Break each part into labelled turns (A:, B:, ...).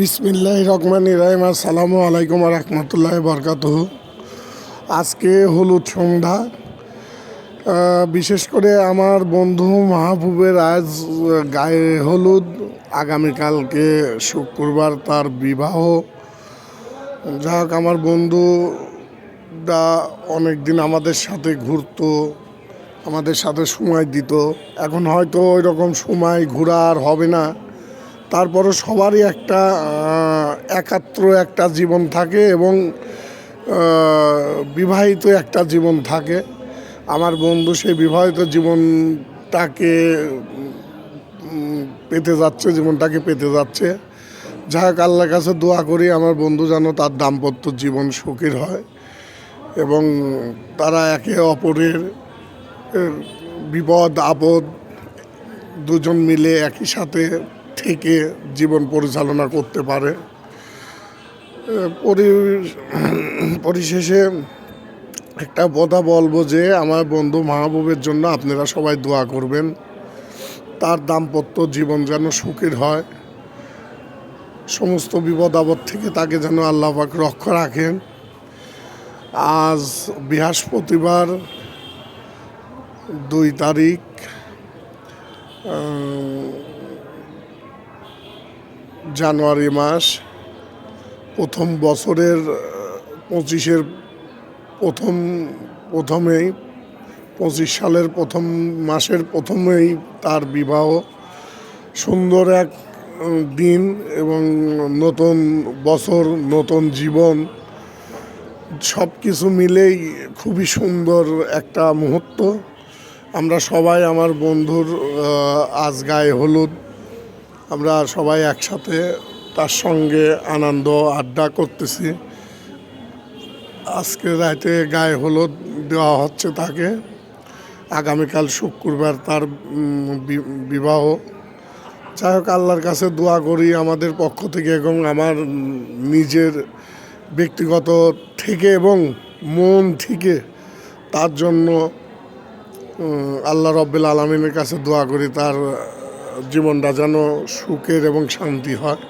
A: বিসমিল্লাহির রহমানির রহিম। আসসালামু আলাইকুম ওয়া রাহমাতুল্লাহি ওয়া বারাকাতুহু। আজকে হলুদ সন্ধ্যা। বিশেষ করে আমার বন্ধু মাহবুবের আজ গায়ে হলুদ, আগামীকালকে শুক্রবার তার বিবাহ। যাই হোক, আমার বন্ধুটা অনেক দিন আমাদের সাথে ঘুরতো, আমাদের সাথে সময় দিত। এখন হয়তো ওই রকম সময় ঘোরা আর হবে না। তারপরও সবারই একটা একাত্র একটা জীবন থাকে এবং বিবাহিত একটা জীবন থাকে। আমার বন্ধু সেই বিবাহিত জীবনটাকে জীবনটাকে পেতে যাচ্ছে। যাই হোক, আল্লাহর কাছে দোয়া করি আমার বন্ধু যেন তার দাম্পত্য জীবন সুখের হয় এবং তারা একে অপরের বিপদ আপদ দুজন মিলে একই সাথে থেকে জীবন পরিচালনা করতে পারে। পরিশেষে একটা কথা বলবো যে আমার বন্ধু মাহবুবের জন্য আপনারা সবাই দোয়া করবেন, তার দাম্পত্য জীবন যেন সুখের হয়, সমস্ত বিপদ আপদ থেকে তাকে যেন আল্লাহ পাক রক্ষা রাখেন। আজ বৃহস্পতিবার 2 তারিখ, জানুয়ারি মাস, প্রথম বছরের 25 সালের প্রথম মাসের প্রথমেই তার বিবাহ। সুন্দর এক দিন এবং নতুন বছর, নতুন জীবন, সব কিছু মিলেই খুবই সুন্দর একটা মুহূর্ত। আমরা সবাই আমার বন্ধুর আজ গায়ে হলুদ, আমরা সবাই একসাথে তার সঙ্গে আনন্দ আড্ডা করতেছি। আজকে রাতে গায়ে হলুদ দেওয়া হচ্ছে তাকে, আগামীকাল শুক্রবার তার বিবাহ। যাই হোক, আল্লাহর কাছে দোয়া করি আমাদের পক্ষ থেকে এবং আমার নিজের ব্যক্তিগত থেকে এবং মন থেকে তার জন্য আল্লাহ রাব্বুল আলামিনের কাছে দোয়া করি তার জীবনটা যেন সুখের এবং শান্তি হয়।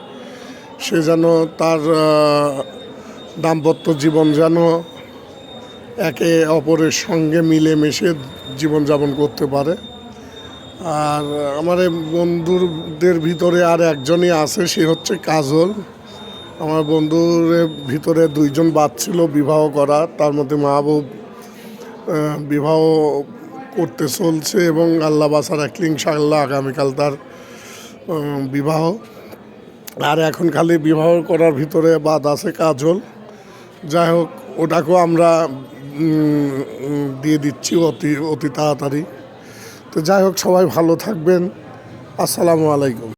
A: সে যেন তার দাম্পত্য জীবন যেন একে অপরের সঙ্গে মিলেমিশে জীবনযাপন করতে পারে। আর আমার বন্ধুদের ভিতরে আর একজনই আছে, সে হচ্ছে কাজল। আমার বন্ধুর ভিতরে 2 জন বাদ ছিল বিবাহ করা, তার মধ্যে মাহবুব বিবাহ করতে চলছে এবং আল্লাহ বাসা রাখলে ইনশাআল্লাহ আগামীকাল তার বিবাহ। আর এখন খালি বিবাহ করার ভিতরে বাদ আছে কাজল। যাই হোক, ওটাকেও আমরা দিয়ে দিচ্ছি অতি তাড়াতাড়ি। তো যাই হোক, সবাই ভালো থাকবেন। আসসালামু আলাইকুম।